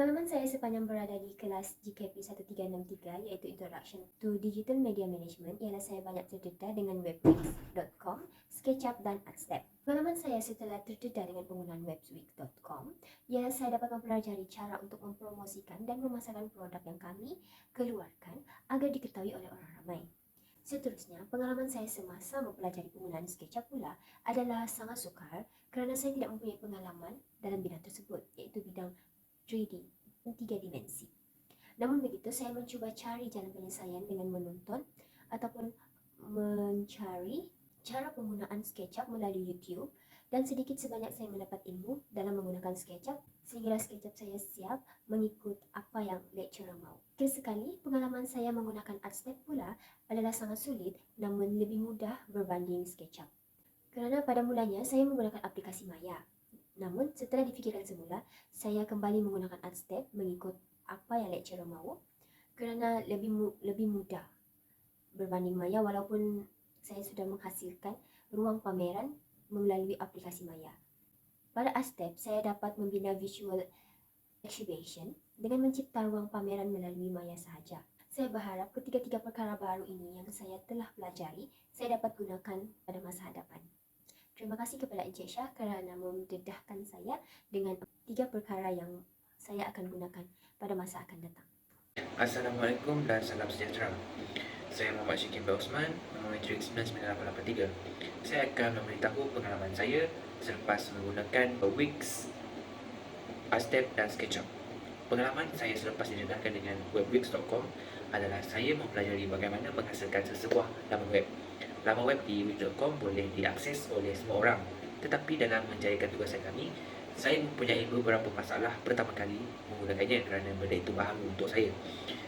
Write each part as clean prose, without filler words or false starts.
Pengalaman saya sepanjang berada di kelas GKP 1363 iaitu Introduction to Digital Media Management ialah saya banyak terdedah dengan webwix.com, SketchUp dan Artstep. Pengalaman saya setelah terdedah dengan penggunaan webwix.com ialah saya dapat mempelajari cara untuk mempromosikan dan memasarkan produk yang kami keluarkan agar diketahui oleh orang ramai. Seterusnya, pengalaman saya semasa mempelajari penggunaan SketchUp pula adalah sangat sukar kerana saya tidak mempunyai pengalaman dalam bidang tersebut iaitu bidang 3D, 3 dimensi. Namun begitu, saya mencuba cari jalan penyelesaian dengan menonton ataupun mencari cara penggunaan SketchUp melalui YouTube dan sedikit sebanyak saya mendapat ilmu dalam menggunakan SketchUp sehingga SketchUp saya siap mengikut apa yang lecturer mahu. Sekali, pengalaman saya menggunakan Artstep pula adalah sangat sulit namun lebih mudah berbanding SketchUp. Kerana pada mulanya saya menggunakan aplikasi Maya. Namun setelah difikirkan semula, saya kembali menggunakan Artstep mengikut apa yang lecturer mahu kerana lebih mudah berbanding Maya walaupun saya sudah menghasilkan ruang pameran melalui aplikasi Maya. Pada Artstep, saya dapat membina visual exhibition dengan mencipta ruang pameran melalui Maya sahaja. Saya berharap ketiga-tiga perkara baru ini yang saya telah pelajari, saya dapat gunakan pada masa hadapan. Terima kasih kepada Encik Syah kerana mendedahkan saya dengan 3 perkara yang saya akan gunakan pada masa akan datang. Assalamualaikum dan salam sejahtera. Saya Muhammad Syikin Osman, nombor matrik 99883. Saya akan memberitahu pengalaman saya selepas menggunakan Wix, Artstep dan SketchUp. Pengalaman saya selepas didedahkan dengan webwix.com adalah saya mempelajari bagaimana menghasilkan sesebuah laman web. Laman web di wix.com boleh diakses oleh semua orang, tetapi dalam menjayakan tugasan kami, saya mempunyai beberapa masalah pertama kali menggunakannya kerana benda itu baru untuk saya.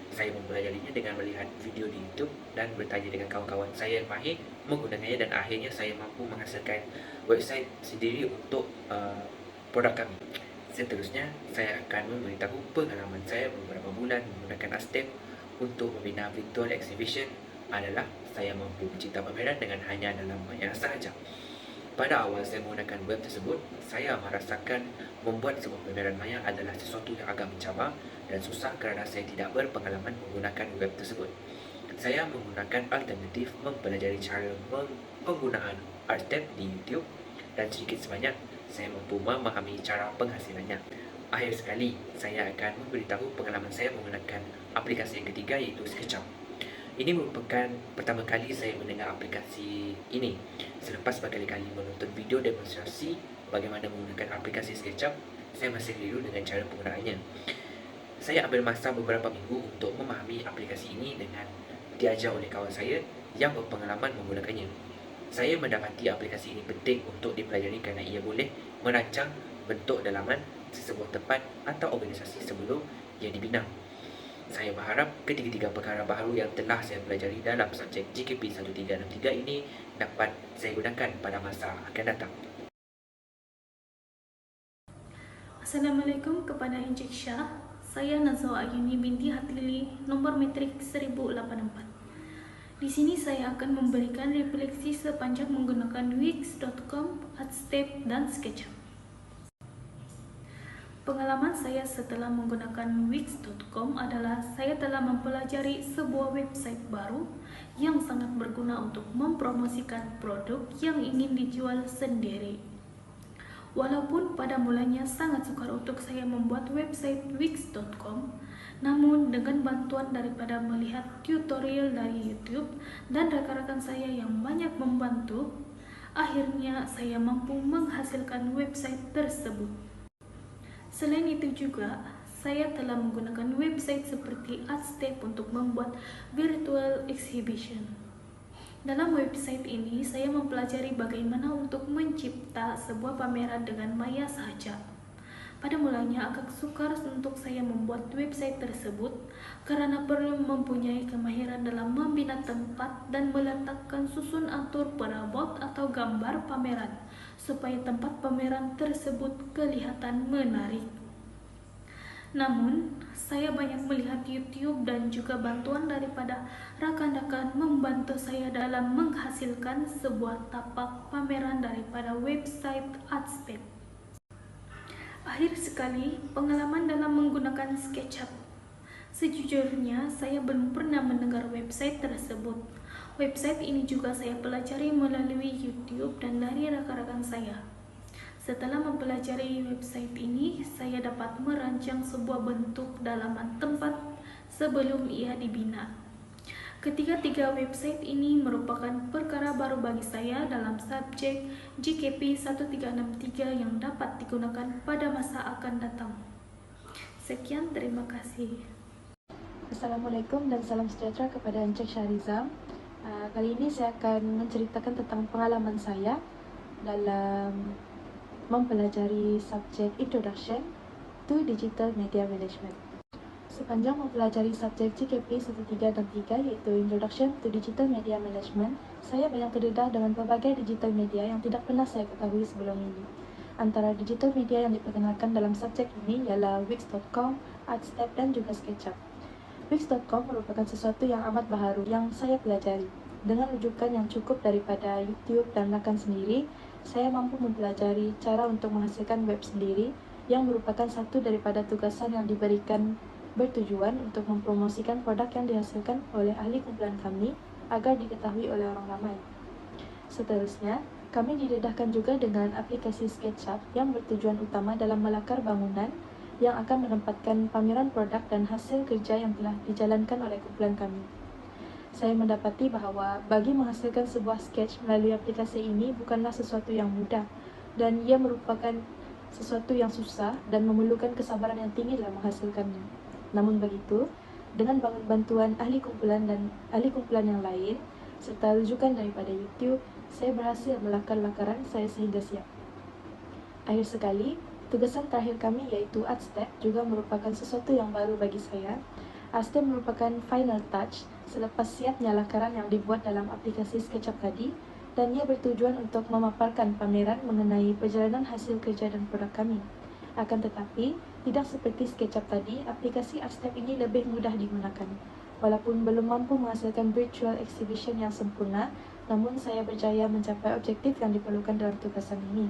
Saya mempelajarinya dengan melihat video di YouTube dan bertanya dengan kawan-kawan saya yang mahir menggunakannya dan akhirnya saya mampu menghasilkan website sendiri untuk produk kami. Seterusnya, saya akan memberitahu pengalaman saya beberapa bulan menggunakan Artstep untuk membina virtual exhibition adalah saya mampu mencipta pameran dengan hanya dalam Maya sahaja. Pada awal saya menggunakan web tersebut, saya merasakan membuat sebuah pameran Maya adalah sesuatu yang agak mencabar dan susah kerana saya tidak berpengalaman menggunakan web tersebut. Saya menggunakan alternatif mempelajari cara penggunaan Artstep di YouTube dan sedikit sebanyak saya mampu memahami cara penghasilannya. Akhir sekali, saya akan memberitahu pengalaman saya menggunakan aplikasi yang ketiga iaitu SketchUp. Ini merupakan pertama kali saya mendengar aplikasi ini. Selepas berkali-kali menonton video demonstrasi bagaimana menggunakan aplikasi SketchUp, saya masih keliru dengan cara penggunaannya. Saya ambil masa beberapa minggu untuk memahami aplikasi ini dengan diajar oleh kawan saya yang berpengalaman menggunakannya. Saya mendapati aplikasi ini penting untuk dipelajari kerana ia boleh merancang bentuk dalaman sesebuah tempat atau organisasi sebelum ia dibina. Saya berharap ketiga-tiga perkara baru yang telah saya pelajari dalam subjek GKP 1363 ini dapat saya gunakan pada masa akan datang. Assalamualaikum kepada Encik Syah. Saya Nazwa Ayuni binti Hatili, nombor matrik 1084. Di sini saya akan memberikan refleksi sepanjang menggunakan wix.com, Artstep dan SketchUp. Pengalaman saya setelah menggunakan wix.com adalah saya telah mempelajari sebuah website baru yang sangat berguna untuk mempromosikan produk yang ingin dijual sendiri. Walaupun pada mulanya sangat sukar untuk saya membuat website wix.com, namun dengan bantuan daripada melihat tutorial dari YouTube dan rakan-rakan saya yang banyak membantu, akhirnya saya mampu menghasilkan website tersebut. Selain itu juga, saya telah menggunakan website seperti Artstep untuk membuat virtual exhibition. Dalam website ini, saya mempelajari bagaimana untuk mencipta sebuah pameran dengan Maya sahaja. Pada mulanya agak sukar untuk saya membuat website tersebut kerana perlu mempunyai kemahiran dalam membina tempat dan meletakkan susun atur perabot atau gambar pameran supaya tempat pameran tersebut kelihatan menarik. Namun, saya banyak melihat YouTube dan juga bantuan daripada rakan-rakan membantu saya dalam menghasilkan sebuah tapak pameran daripada website Artstep. Akhir sekali, pengalaman dalam menggunakan menggunakan SketchUp. Sejujurnya, saya belum pernah mendengar website tersebut. Website ini juga saya pelajari melalui YouTube dan dari rakan-rakan saya. Setelah mempelajari website ini, saya dapat merancang sebuah bentuk dalaman tempat sebelum ia dibina. Ketiga-tiga website ini merupakan perkara baru bagi saya dalam subjek GKP 1363 yang dapat digunakan pada masa akan datang. Sekian, terima kasih. Assalamualaikum dan salam sejahtera kepada Encik Syahrizam. Kali ini saya akan menceritakan tentang pengalaman saya dalam mempelajari subjek Introduction to Digital Media Management. Sepanjang mempelajari subjek GKP 1363 iaitu Introduction to Digital Media Management, saya banyak terdedah dengan pelbagai digital media yang tidak pernah saya ketahui sebelum ini. Antara digital media yang diperkenalkan dalam subjek ini ialah Wix.com, Artstep dan juga SketchUp. Wix.com merupakan sesuatu yang amat baharu yang saya pelajari. Dengan rujukan yang cukup daripada YouTube dan rakan sendiri, saya mampu mempelajari cara untuk menghasilkan web sendiri yang merupakan satu daripada tugasan yang diberikan bertujuan untuk mempromosikan produk yang dihasilkan oleh ahli kumpulan kami agar diketahui oleh orang ramai. Seterusnya, kami didedahkan juga dengan aplikasi SketchUp yang bertujuan utama dalam melakar bangunan yang akan menempatkan pameran produk dan hasil kerja yang telah dijalankan oleh kumpulan kami. Saya mendapati bahawa bagi menghasilkan sebuah sketch melalui aplikasi ini bukanlah sesuatu yang mudah dan ia merupakan sesuatu yang susah dan memerlukan kesabaran yang tinggi dalam menghasilkannya. Namun begitu, dengan bantuan ahli kumpulan dan ahli kumpulan yang lain serta rujukan daripada YouTube, saya berhasil melakar lakaran saya sehingga siap. Akhir sekali, tugasan terakhir kami iaitu Artstep juga merupakan sesuatu yang baru bagi saya. Artstep merupakan final touch selepas siapnya lakaran yang dibuat dalam aplikasi SketchUp tadi dan ia bertujuan untuk memaparkan pameran mengenai perjalanan hasil kerja dan produk kami. Akan tetapi, tidak seperti SketchUp tadi, aplikasi Artstep ini lebih mudah digunakan. Walaupun belum mampu menghasilkan virtual exhibition yang sempurna, namun saya berjaya mencapai objektif yang diperlukan dalam tugasan ini.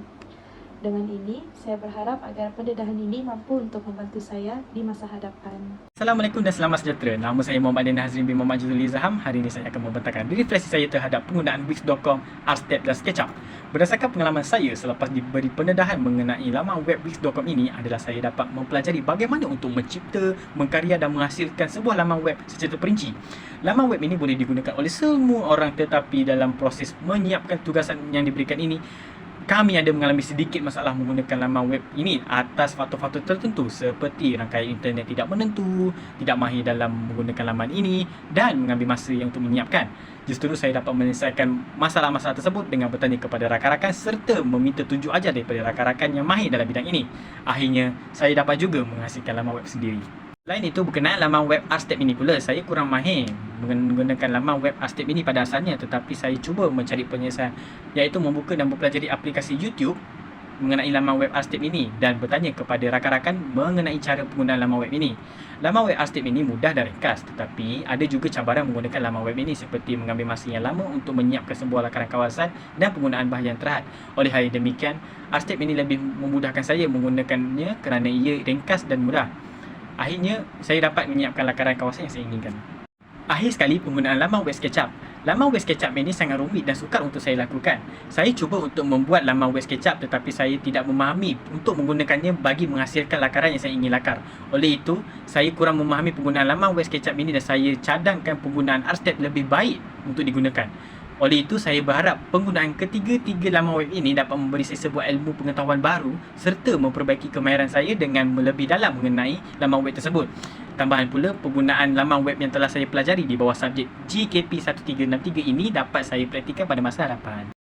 Dengan ini, saya berharap agar pendedahan ini mampu untuk membantu saya di masa hadapan. Assalamualaikum dan selamat sejahtera. Nama saya Muhammad Adnan Hazrin bin Muhammad Juzul Izham. Hari ini saya akan membentangkan refleksi saya terhadap penggunaan Wix.com, Artstep dan SketchUp. Berdasarkan pengalaman saya selepas diberi pendedahan mengenai laman web Wix.com ini adalah saya dapat mempelajari bagaimana untuk mencipta, mengkarya dan menghasilkan sebuah laman web secara terperinci. Laman web ini boleh digunakan oleh semua orang tetapi dalam proses menyiapkan tugasan yang diberikan ini, kami ada mengalami sedikit masalah menggunakan laman web ini atas faktor-faktor tertentu seperti rangkaian internet tidak menentu, tidak mahir dalam menggunakan laman ini dan mengambil masa yang untuk menyiapkan. Justru saya dapat menyelesaikan masalah-masalah tersebut dengan bertanya kepada rakan-rakan serta meminta tunjuk ajar daripada rakan-rakan yang mahir dalam bidang ini. Akhirnya, saya dapat juga menghasilkan laman web sendiri. Selain itu, berkenaan laman web Artstep ini pula, saya kurang mahir menggunakan laman web Artstep ini pada asalnya, tetapi saya cuba mencari penyelesaian iaitu membuka dan mempelajari aplikasi YouTube mengenai laman web Artstep ini dan bertanya kepada rakan-rakan mengenai cara penggunaan laman web ini. Laman web Artstep ini mudah dan ringkas, tetapi ada juga cabaran menggunakan laman web ini seperti mengambil masa yang lama untuk menyiapkan sebuah lakaran kawasan dan penggunaan bahan yang terhad. Oleh hal demikian, Artstep ini lebih memudahkan saya menggunakannya kerana ia ringkas dan mudah. Akhirnya, saya dapat menyiapkan lakaran kawasan yang saya inginkan. Akhir sekali, penggunaan laman web SketchUp. Laman web SketchUp ini sangat rumit dan sukar untuk saya lakukan. Saya cuba untuk membuat laman web SketchUp tetapi saya tidak memahami untuk menggunakannya bagi menghasilkan lakaran yang saya ingin lakar. Oleh itu, saya kurang memahami penggunaan laman web SketchUp ini dan saya cadangkan penggunaan Artstep lebih baik untuk digunakan. Oleh itu, saya berharap penggunaan ketiga-tiga laman web ini dapat memberi saya sebuah ilmu pengetahuan baru serta memperbaiki kemahiran saya dengan lebih dalam mengenai laman web tersebut. Tambahan pula, penggunaan laman web yang telah saya pelajari di bawah subjek GKP 1363 ini dapat saya praktikkan pada masa hadapan.